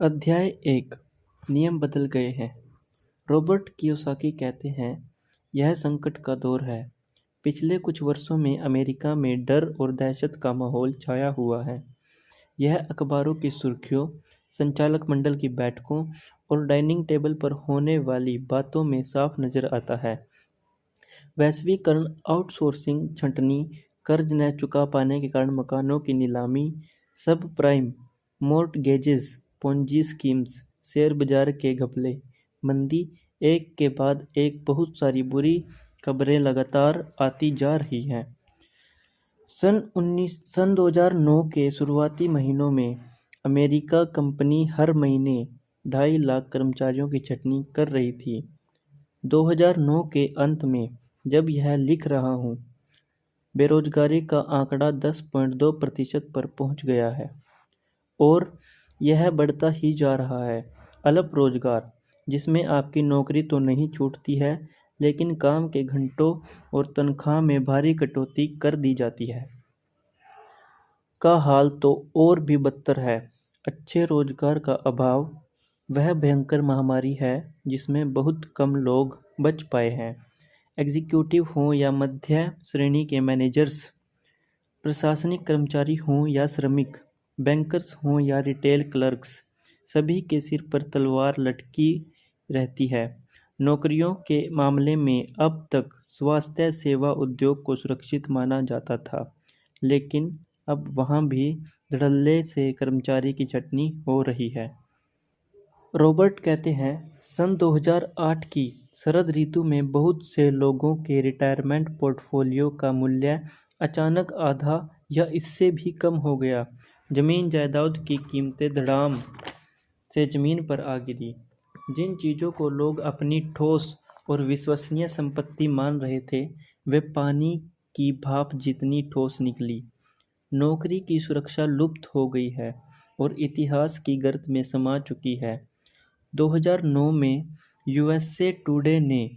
अध्याय 1 नियम बदल गए हैं। रॉबर्ट कियोसाकी कहते हैं, यह संकट का दौर है। पिछले कुछ वर्षों में अमेरिका में डर और दहशत का माहौल छाया हुआ है। यह अखबारों की सुर्खियों, संचालक मंडल की बैठकों और डाइनिंग टेबल पर होने वाली बातों में साफ नजर आता है। वैश्वीकरण, आउटसोर्सिंग, छंटनी, कर्ज न चुका पाने के कारण मकानों की नीलामी, सब प्राइम मोर्टगेजेस, पोंजी स्कीम्स, शेयर बाजार के घपले, मंदी, एक के बाद एक बहुत सारी बुरी खबरें लगातार आती जा रही हैं। सन 2009 के शुरुआती महीनों में अमेरिका कंपनी हर महीने 2.5 लाख कर्मचारियों की छंटनी कर रही थी। 2009 के अंत में जब यह लिख रहा हूँ, बेरोजगारी का आंकड़ा 10.2% पर पहुँच गया है और यह बढ़ता ही जा रहा है। अल्प रोजगार, जिसमें आपकी नौकरी तो नहीं छूटती है, लेकिन काम के घंटों और तनख्वाह में भारी कटौती कर दी जाती है, का हाल तो और भी बदतर है। अच्छे रोजगार का अभाव वह भयंकर महामारी है जिसमें बहुत कम लोग बच पाए हैं। एग्जीक्यूटिव हों या मध्य श्रेणी के मैनेजर्स, प्रशासनिक कर्मचारी हों या श्रमिक, बैंकर्स हों या रिटेल क्लर्क्स, सभी के सिर पर तलवार लटकी रहती है। नौकरियों के मामले में अब तक स्वास्थ्य सेवा उद्योग को सुरक्षित माना जाता था, लेकिन अब वहाँ भी धड़ल्ले से कर्मचारी की छंटनी हो रही है। रॉबर्ट कहते हैं, सन 2008 की शरद ऋतु में बहुत से लोगों के रिटायरमेंट पोर्टफोलियो का मूल्य अचानक आधा या इससे भी कम हो गया। जमीन जायदाद की कीमतें धड़ाम से जमीन पर आ गिरी। जिन चीज़ों को लोग अपनी ठोस और विश्वसनीय संपत्ति मान रहे थे, वे पानी की भाप जितनी ठोस निकली। नौकरी की सुरक्षा लुप्त हो गई है और इतिहास की गर्त में समा चुकी है। 2009 में यूएसए टुडे ने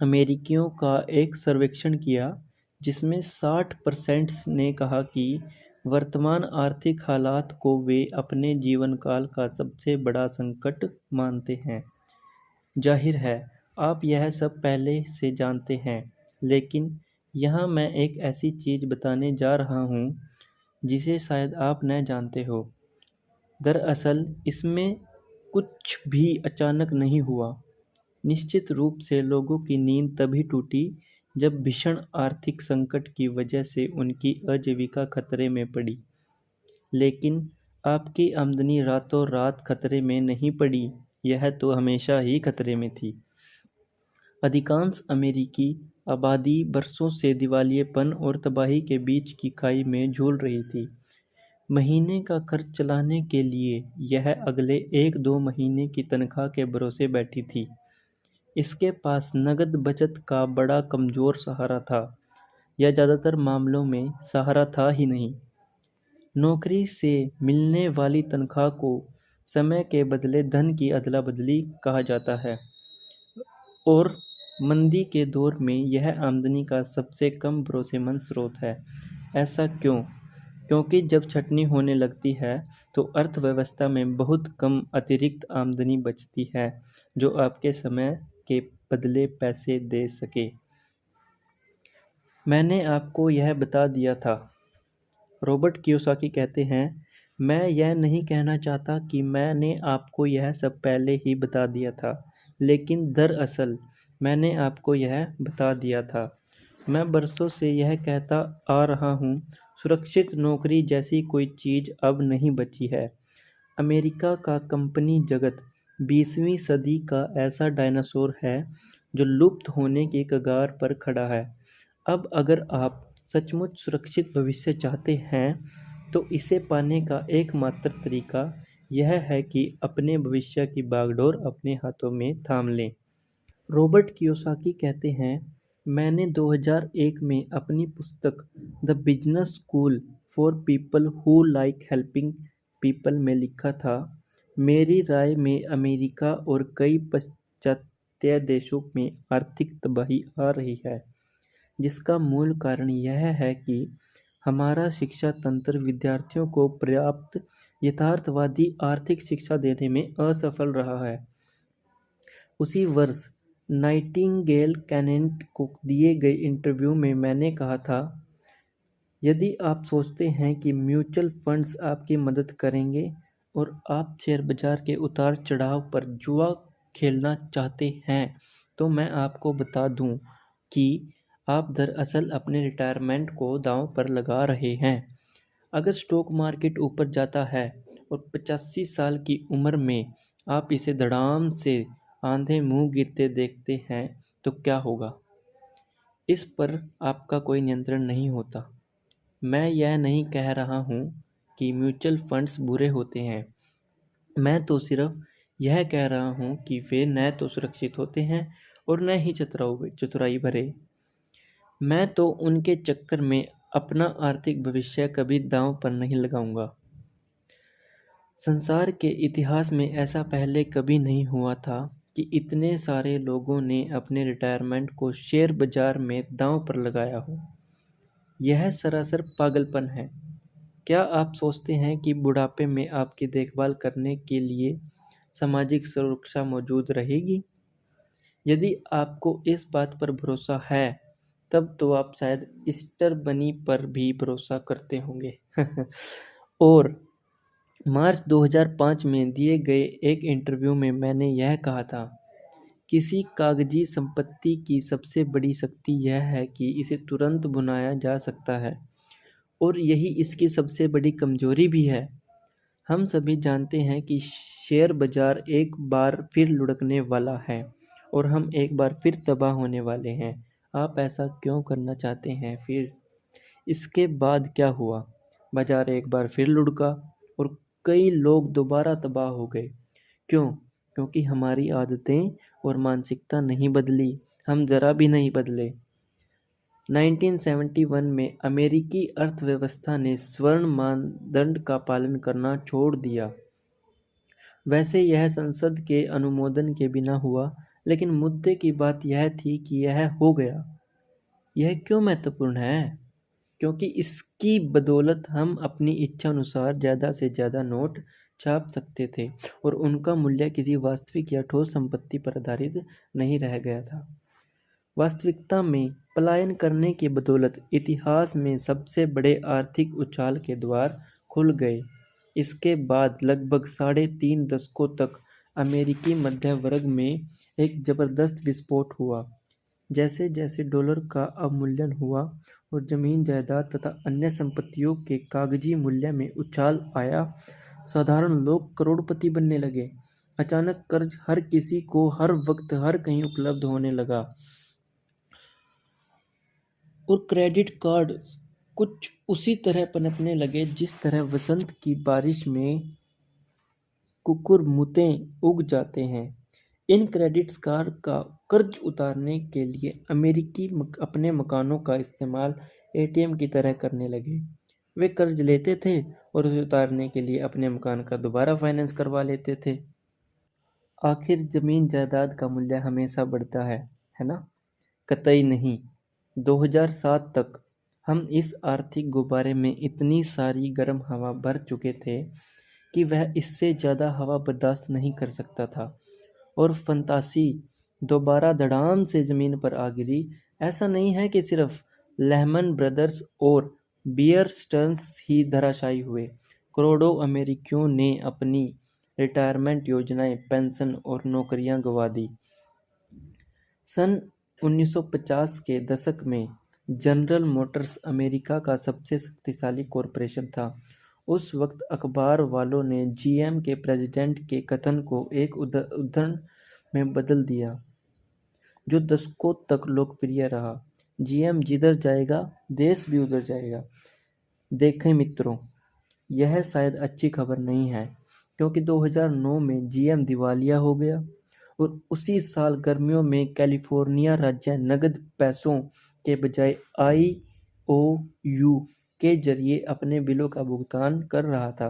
अमेरिकियों का एक सर्वेक्षण किया जिसमें 60% ने कहा कि वर्तमान आर्थिक हालात को वे अपने जीवन काल का सबसे बड़ा संकट मानते हैं। जाहिर है, आप यह सब पहले से जानते हैं, लेकिन यहाँ मैं एक ऐसी चीज़ बताने जा रहा हूँ जिसे शायद आप न जानते हो। दरअसल इसमें कुछ भी अचानक नहीं हुआ। निश्चित रूप से लोगों की नींद तभी टूटी जब भीषण आर्थिक संकट की वजह से उनकी आजीविका खतरे में पड़ी। लेकिन आपकी आमदनी रातों रात खतरे में नहीं पड़ी, यह तो हमेशा ही खतरे में थी। अधिकांश अमेरिकी आबादी बरसों से दिवालियेपन और तबाही के बीच की खाई में झूल रही थी। महीने का खर्च चलाने के लिए यह अगले 1-2 महीने की तनख्वाह के भरोसे बैठी थी। इसके पास नकद बचत का बड़ा कमज़ोर सहारा था, या ज़्यादातर मामलों में सहारा था ही नहीं। नौकरी से मिलने वाली तनख्वाह को समय के बदले धन की अदला-बदली कहा जाता है, और मंदी के दौर में यह आमदनी का सबसे कम भरोसेमंद स्रोत है। ऐसा क्यों? क्योंकि जब छंटनी होने लगती है तो अर्थव्यवस्था में बहुत कम अतिरिक्त आमदनी बचती है जो आपके समय के बदले पैसे दे सके। मैंने आपको यह बता दिया था। रॉबर्ट कियोसाकी कहते हैं, मैं यह नहीं कहना चाहता कि मैंने आपको यह सब पहले ही बता दिया था, लेकिन दरअसल मैंने आपको यह बता दिया था। मैं बरसों से यह कहता आ रहा हूँ, सुरक्षित नौकरी जैसी कोई चीज़ अब नहीं बची है। अमेरिका का कंपनी जगत 20वीं सदी का ऐसा डायनासोर है जो लुप्त होने की कगार पर खड़ा है। अब अगर आप सचमुच सुरक्षित भविष्य चाहते हैं तो इसे पाने का एकमात्र तरीका यह है कि अपने भविष्य की बागडोर अपने हाथों में थाम लें। रॉबर्ट कियोसाकी कहते हैं, मैंने 2001 में अपनी पुस्तक the business school for people who like helping people में लिखा था, मेरी राय में अमेरिका और कई पाश्चात्य देशों में आर्थिक तबाही आ रही है, जिसका मूल कारण यह है कि हमारा शिक्षा तंत्र विद्यार्थियों को पर्याप्त यथार्थवादी आर्थिक शिक्षा देने में असफल रहा है। उसी वर्ष नाइटिंगेल कैनेट को दिए गए इंटरव्यू में मैंने कहा था, यदि आप सोचते हैं कि म्यूचुअल फंड्स आपकी मदद करेंगे और आप शेयर बाजार के उतार चढ़ाव पर जुआ खेलना चाहते हैं, तो मैं आपको बता दूं कि आप दरअसल अपने रिटायरमेंट को दांव पर लगा रहे हैं। अगर स्टॉक मार्केट ऊपर जाता है और 85 साल की उम्र में आप इसे धड़ाम से आंधे मुंह गिरते देखते हैं तो क्या होगा? इस पर आपका कोई नियंत्रण नहीं होता। मैं यह नहीं कह रहा हूँ कि म्यूचुअल फंड्स बुरे होते हैं। मैं तो सिर्फ यह कह रहा हूँ कि वे न तो सुरक्षित होते हैं और न ही चतुराई भरे। मैं तो उनके चक्कर में अपना आर्थिक भविष्य कभी दांव पर नहीं लगाऊंगा। संसार के इतिहास में ऐसा पहले कभी नहीं हुआ था कि इतने सारे लोगों ने अपने रिटायरमेंट को शेयर बाजार में दांव पर लगाया हो। यह सरासर पागलपन है। क्या आप सोचते हैं कि बुढ़ापे में आपकी देखभाल करने के लिए सामाजिक सुरक्षा मौजूद रहेगी? यदि आपको इस बात पर भरोसा है, तब तो आप शायद ईस्टर बनी पर भी भरोसा करते होंगे। और मार्च 2005 में दिए गए एक इंटरव्यू में मैंने यह कहा था, किसी कागजी संपत्ति की सबसे बड़ी शक्ति यह है कि इसे तुरंत भुनाया जा सकता है और यही इसकी सबसे बड़ी कमजोरी भी है। हम सभी जानते हैं कि शेयर बाजार एक बार फिर लुढ़कने वाला है और हम एक बार फिर तबाह होने वाले हैं। आप ऐसा क्यों करना चाहते हैं फिर? इसके बाद क्या हुआ? बाजार एक बार फिर लुढ़का और कई लोग दोबारा तबाह हो गए। क्यों? क्योंकि हमारी आदतें और मानसिकता नहीं बदली। हम जरा भी नहीं बदले। 1971 में अमेरिकी अर्थव्यवस्था ने स्वर्ण मानदंड का पालन करना छोड़ दिया। वैसे यह संसद के अनुमोदन के बिना हुआ, लेकिन मुद्दे की बात यह थी कि यह हो गया। यह क्यों महत्वपूर्ण है? क्योंकि इसकी बदौलत हम अपनी इच्छा अनुसार ज़्यादा से ज़्यादा नोट छाप सकते थे और उनका मूल्य किसी वास्तविक या ठोस संपत्ति पर आधारित नहीं रह गया था। वास्तविकता में पलायन करने की बदौलत इतिहास में सबसे बड़े आर्थिक उछाल के द्वार खुल गए। इसके बाद लगभग 3.5 दशकों तक अमेरिकी मध्य वर्ग में एक जबरदस्त विस्फोट हुआ। जैसे जैसे डॉलर का अवमूल्यन हुआ और जमीन जायदाद तथा अन्य संपत्तियों के कागजी मूल्य में उछाल आया, साधारण लोग करोड़पति बनने लगे। अचानक कर्ज हर किसी को हर वक्त हर कहीं उपलब्ध होने लगा और क्रेडिट कार्ड कुछ उसी तरह पनपने लगे जिस तरह वसंत की बारिश में कुकुरमुतें उग जाते हैं। इन क्रेडिट कार्ड का कर्ज उतारने के लिए अमेरिकी अपने मकानों का इस्तेमाल एटीएम की तरह करने लगे। वे कर्ज लेते थे और उसे उतारने के लिए अपने मकान का दोबारा फाइनेंस करवा लेते थे। आखिर जमीन जायदाद का मूल्य हमेशा बढ़ता है ना? कतई नहीं। 2007 तक हम इस आर्थिक गुब्बारे में इतनी सारी गर्म हवा भर चुके थे कि वह इससे ज़्यादा हवा बर्दाश्त नहीं कर सकता था और फंतासी दोबारा धड़ाम से ज़मीन पर आ गिरी। ऐसा नहीं है कि सिर्फ लेहमन ब्रदर्स और बियर स्टर्न्स ही धराशायी हुए। करोड़ों अमेरिकियों ने अपनी रिटायरमेंट योजनाएं, पेंशन और नौकरियां गंवा दी। सन 1950 के दशक में जनरल मोटर्स अमेरिका का सबसे शक्तिशाली कॉरपोरेशन था। उस वक्त अखबार वालों ने जीएम के प्रेसिडेंट के कथन को एक उद्धरण में बदल दिया, जो दशकों तक लोकप्रिय रहा, जीएम जिधर जाएगा देश भी उधर जाएगा। देखें मित्रों, यह शायद अच्छी खबर नहीं है, क्योंकि 2009 में जीएम दिवालिया हो गया और उसी साल गर्मियों में कैलिफोर्निया राज्य नकद पैसों के बजाय आईओयू के जरिए अपने बिलों का भुगतान कर रहा था।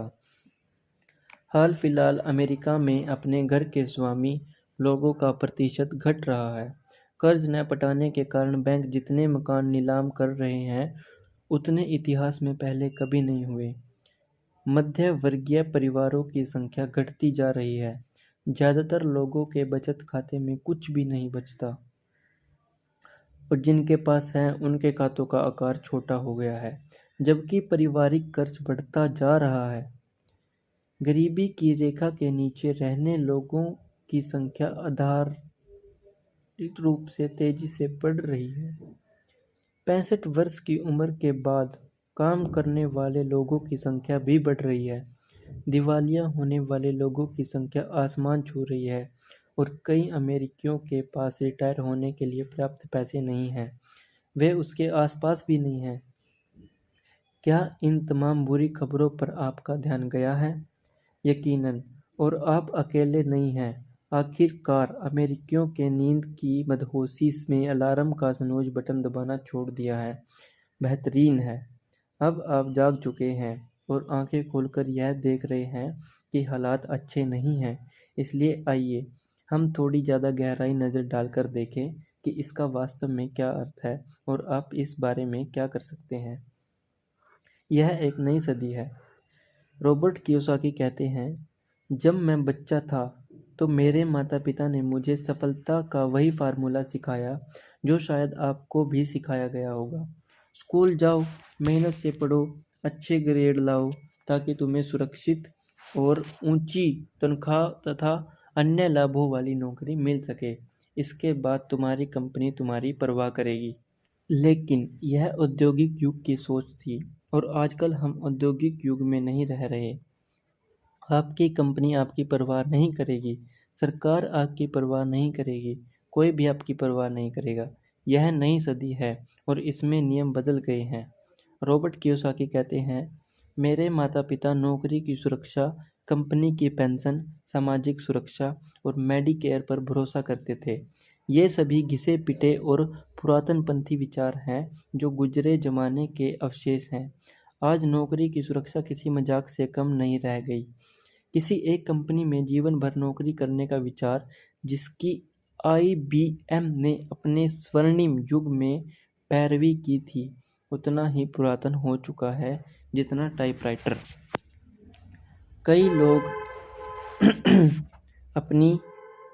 हाल फिलहाल अमेरिका में अपने घर के स्वामी लोगों का प्रतिशत घट रहा है। कर्ज न पटाने के कारण बैंक जितने मकान नीलाम कर रहे हैं, उतने इतिहास में पहले कभी नहीं हुए। मध्य वर्गीय परिवारों की संख्या घटती जा रही है। ज़्यादातर लोगों के बचत खाते में कुछ भी नहीं बचता और जिनके पास है उनके खातों का आकार छोटा हो गया है, जबकि पारिवारिक कर्ज बढ़ता जा रहा है। गरीबी की रेखा के नीचे रहने लोगों की संख्या आधारित रूप से तेजी से बढ़ रही है। 65 वर्ष की उम्र के बाद काम करने वाले लोगों की संख्या भी बढ़ रही है। दिवालिया होने वाले लोगों की संख्या आसमान छू रही है और कई अमेरिकियों के पास रिटायर होने के लिए पर्याप्त पैसे नहीं हैं। वे उसके आसपास भी नहीं हैं। क्या इन तमाम बुरी खबरों पर आपका ध्यान गया है? यकीनन, और आप अकेले नहीं हैं। आखिरकार अमेरिकियों के नींद की मदहोशी में अलार्म का स्नूज़ बटन दबाना छोड़ दिया है। बेहतरीन है। अब आप जाग चुके हैं और आंखें खोलकर यह देख रहे हैं कि हालात अच्छे नहीं हैं। इसलिए आइए हम थोड़ी ज़्यादा गहराई नज़र डालकर देखें कि इसका वास्तव में क्या अर्थ है और आप इस बारे में क्या कर सकते हैं। यह एक नई सदी है। रॉबर्ट कियोसाकी कहते हैं, जब मैं बच्चा था तो मेरे माता पिता ने मुझे सफलता का वही फार्मूला सिखाया जो शायद आपको भी सिखाया गया होगा। स्कूल जाओ, मेहनत से पढ़ो, अच्छे ग्रेड लाओ ताकि तुम्हें सुरक्षित और ऊंची तनख्वाह तथा अन्य लाभों वाली नौकरी मिल सके। इसके बाद तुम्हारी कंपनी तुम्हारी परवाह करेगी। लेकिन यह औद्योगिक युग की सोच थी और आजकल हम औद्योगिक युग में नहीं रह रहे। आपकी कंपनी आपकी परवाह नहीं करेगी, सरकार आपकी परवाह नहीं करेगी, कोई भी आपकी परवाह नहीं करेगा। यह नई सदी है और इसमें नियम बदल गए हैं। रॉबर्ट कियोसाकी कहते हैं, मेरे माता पिता नौकरी की सुरक्षा, कंपनी की पेंशन, सामाजिक सुरक्षा और मेडिकेयर पर भरोसा करते थे। ये सभी घिसे पिटे और पुरातनपंथी विचार हैं जो गुजरे जमाने के अवशेष हैं। आज नौकरी की सुरक्षा किसी मजाक से कम नहीं रह गई। किसी एक कंपनी में जीवन भर नौकरी करने का विचार, जिसकी IBM ने अपने स्वर्णिम युग में पैरवी की थी, उतना ही पुरातन हो चुका है जितना टाइपराइटर। कई लोग अपनी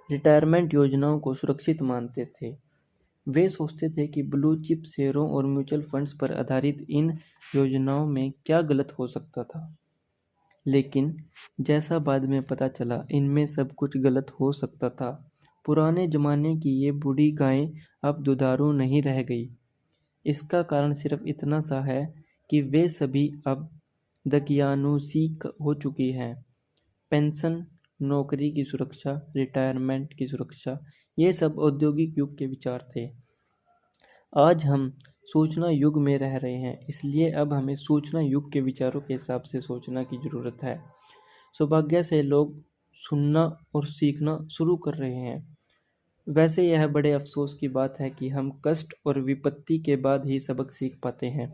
रिटायरमेंट योजनाओं को सुरक्षित मानते थे। वे सोचते थे कि ब्लू चिप शेयरों और म्यूचुअल फंड्स पर आधारित इन योजनाओं में क्या गलत हो सकता था। लेकिन जैसा बाद में पता चला, इनमें सब कुछ गलत हो सकता था। पुराने ज़माने की ये बूढ़ी गायें अब दुधारू नहीं रह गई। इसका कारण सिर्फ इतना सा है कि वे सभी अब दकियानूसी हो चुकी हैं। पेंशन, नौकरी की सुरक्षा, रिटायरमेंट की सुरक्षा, ये सब औद्योगिक युग के विचार थे। आज हम सूचना युग में रह रहे हैं, इसलिए अब हमें सूचना युग के विचारों के हिसाब से सोचना की ज़रूरत है। सौभाग्य से लोग सुनना और सीखना शुरू कर रहे हैं। वैसे यह बड़े अफसोस की बात है कि हम कष्ट और विपत्ति के बाद ही सबक सीख पाते हैं।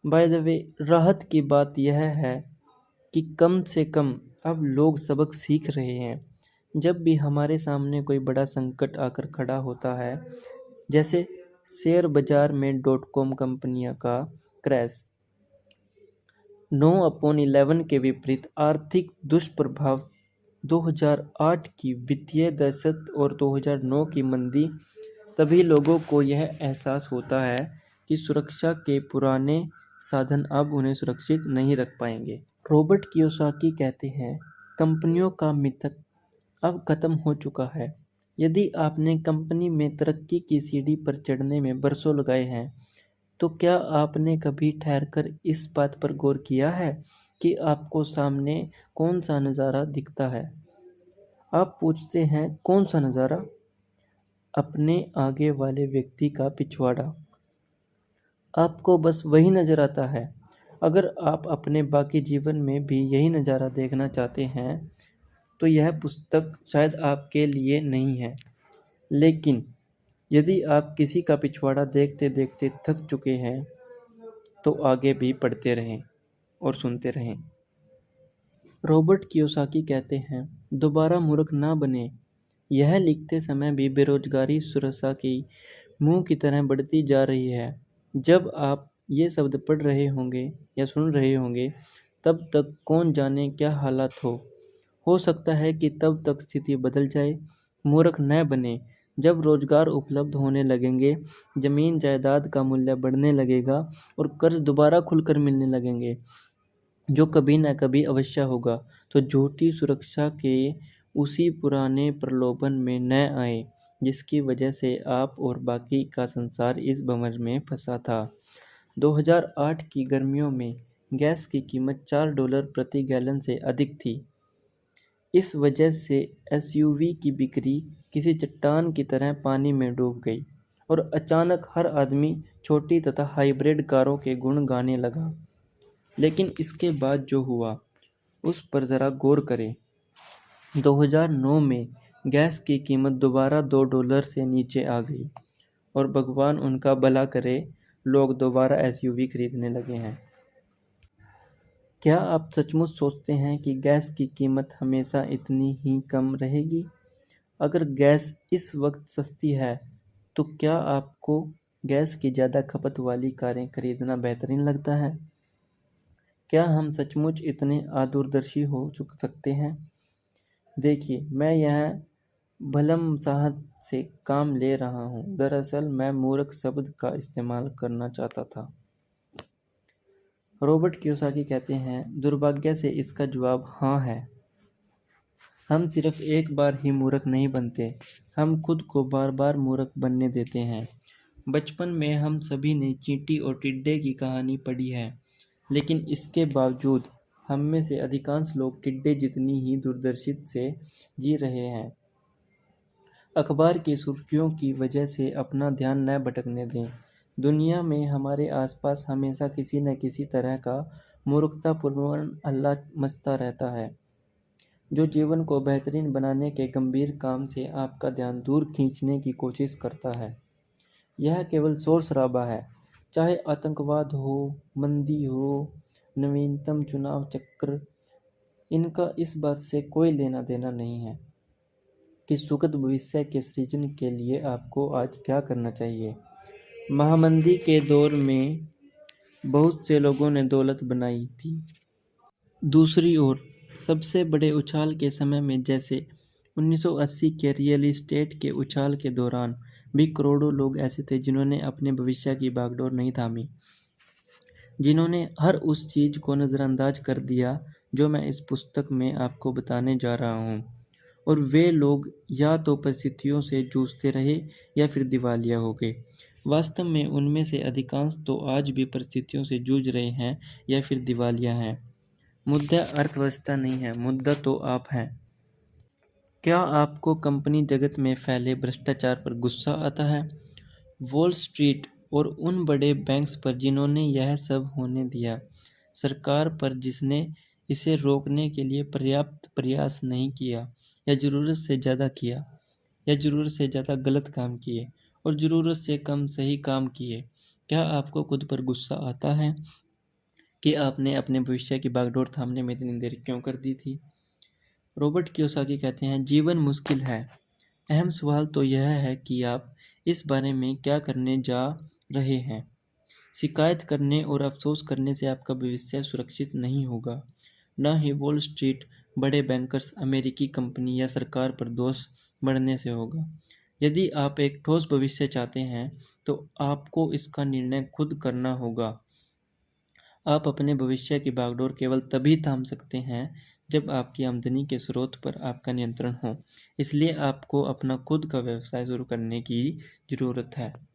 बाय द वे, राहत की बात यह है कि कम से कम अब लोग सबक सीख रहे हैं। जब भी हमारे सामने कोई बड़ा संकट आकर खड़ा होता है, जैसे शेयर बाजार में .com कंपनियों का क्रैश, 9/11 के विपरीत आर्थिक दुष्प्रभाव, 2008 की वित्तीय दहशत और 2009 की मंदी, तभी लोगों को यह एहसास होता है कि सुरक्षा के पुराने साधन अब उन्हें सुरक्षित नहीं रख पाएंगे। रॉबर्ट कियोसाकी कहते हैं, कंपनियों का मिथक अब खत्म हो चुका है। यदि आपने कंपनी में तरक्की की सीढ़ी पर चढ़ने में बरसों लगाए हैं, तो क्या आपने कभी ठहरकर इस बात पर गौर किया है कि आपको सामने कौन सा नज़ारा दिखता है? आप पूछते हैं, कौन सा नज़ारा? अपने आगे वाले व्यक्ति का पिछवाड़ा। आपको बस वही नज़र आता है। अगर आप अपने बाकी जीवन में भी यही नज़ारा देखना चाहते हैं, तो यह पुस्तक शायद आपके लिए नहीं है। लेकिन यदि आप किसी का पिछवाड़ा देखते देखते थक चुके हैं, तो आगे भी पढ़ते रहें और सुनते रहें। रॉबर्ट कियोसाकी कहते हैं, दोबारा मूर्ख ना बने। यह लिखते समय भी बेरोजगारी सुरसा की मुंह की तरह बढ़ती जा रही है। जब आप ये शब्द पढ़ रहे होंगे या सुन रहे होंगे, तब तक कौन जाने क्या हालात हो सकता है कि तब तक स्थिति बदल जाए। मूर्ख न बने। जब रोजगार उपलब्ध होने लगेंगे, जमीन जायदाद का मूल्य बढ़ने लगेगा और कर्ज दोबारा खुलकर मिलने लगेंगे, जो कभी न कभी अवश्य होगा, तो झूठी सुरक्षा के उसी पुराने प्रलोभन में न आए जिसकी वजह से आप और बाकी का संसार इस भंवर में फंसा था। 2008 की गर्मियों में गैस की कीमत $4 प्रति गैलन से अधिक थी। इस वजह से एसयूवी की बिक्री किसी चट्टान की तरह पानी में डूब गई और अचानक हर आदमी छोटी तथा हाइब्रिड कारों के गुण गाने लगा। लेकिन इसके बाद जो हुआ उस पर ज़रा गौर करें। 2009 में गैस की कीमत दोबारा $2 से नीचे आ गई और भगवान उनका भला करे, लोग दोबारा एसयूवी खरीदने लगे हैं। क्या आप सचमुच सोचते हैं कि गैस की कीमत हमेशा इतनी ही कम रहेगी? अगर गैस इस वक्त सस्ती है, तो क्या आपको गैस की ज़्यादा खपत वाली कारें खरीदना बेहतरीन लगता है? क्या हम सचमुच इतने अदूरदर्शी हो सकते हैं? देखिए, मैं यह भलमसाहत से काम ले रहा हूँ। दरअसल मैं मूर्ख शब्द का इस्तेमाल करना चाहता था। रॉबर्ट कियोसाकी कहते हैं, दुर्भाग्य से इसका जवाब हाँ है। हम सिर्फ एक बार ही मूर्ख नहीं बनते, हम खुद को बार बार मूर्ख बनने देते हैं। बचपन में हम सभी ने चींटी और टिड्डे की कहानी पढ़ी है, लेकिन इसके बावजूद हम में से अधिकांश लोग टिड्डे जितनी ही दूरदर्शिता से जी रहे हैं। अखबार की सुर्खियों की वजह से अपना ध्यान न भटकने दें। दुनिया में हमारे आसपास हमेशा किसी न किसी तरह का मूर्खतापूर्ण हल्ला मचता रहता है, जो जीवन को बेहतरीन बनाने के गंभीर काम से आपका ध्यान दूर खींचने की कोशिश करता है। यह केवल शोर-शराबा है, चाहे आतंकवाद हो, मंदी हो, नवीनतम चुनाव चक्र, इनका इस बात से कोई लेना-देना नहीं है कि सुखद भविष्य के सृजन के लिए आपको आज क्या करना चाहिए। महामंदी के दौर में बहुत से लोगों ने दौलत बनाई थी। दूसरी ओर, सबसे बड़े उछाल के समय में, जैसे 1980 के रियल एस्टेट के उछाल के दौरान, भी करोड़ों लोग ऐसे थे जिन्होंने अपने भविष्य की बागडोर नहीं थामी, जिन्होंने हर उस चीज़ को नज़रअंदाज कर दिया जो मैं इस पुस्तक में आपको बताने जा रहा हूँ। और वे लोग या तो परिस्थितियों से जूझते रहे या फिर दिवालिया हो गए। वास्तव में उनमें से अधिकांश तो आज भी परिस्थितियों से जूझ रहे हैं या फिर दिवालिया हैं। मुद्दा अर्थव्यवस्था नहीं है, मुद्दा तो आप हैं। क्या आपको कंपनी जगत में फैले भ्रष्टाचार पर गुस्सा आता है? वॉल स्ट्रीट और उन बड़े बैंक्स पर जिन्होंने यह सब होने दिया, सरकार पर जिसने इसे रोकने के लिए पर्याप्त प्रयास नहीं किया या ज़रूरत से ज़्यादा किया, या ज़रूरत से ज़्यादा गलत काम किए और ज़रूरत से कम सही काम किए? क्या आपको खुद पर गुस्सा आता है कि आपने अपने भविष्य की बागडोर थामने में इतनी देर क्यों कर दी थी? रॉबर्ट कियोसाकी कहते हैं, जीवन मुश्किल है। अहम सवाल तो यह है कि आप इस बारे में क्या करने जा रहे हैं। शिकायत करने और अफसोस करने से आपका भविष्य सुरक्षित नहीं होगा। न ही वॉल स्ट्रीट, बड़े बैंकर्स, अमेरिकी कंपनी या सरकार पर दोष बढ़ने से होगा। यदि आप एक ठोस भविष्य चाहते हैं, तो आपको इसका निर्णय खुद करना होगा। आप अपने भविष्य की बागडोर केवल तभी थाम सकते हैं जब आपकी आमदनी के स्रोत पर आपका नियंत्रण हो। इसलिए आपको अपना खुद का व्यवसाय शुरू करने की ज़रूरत है।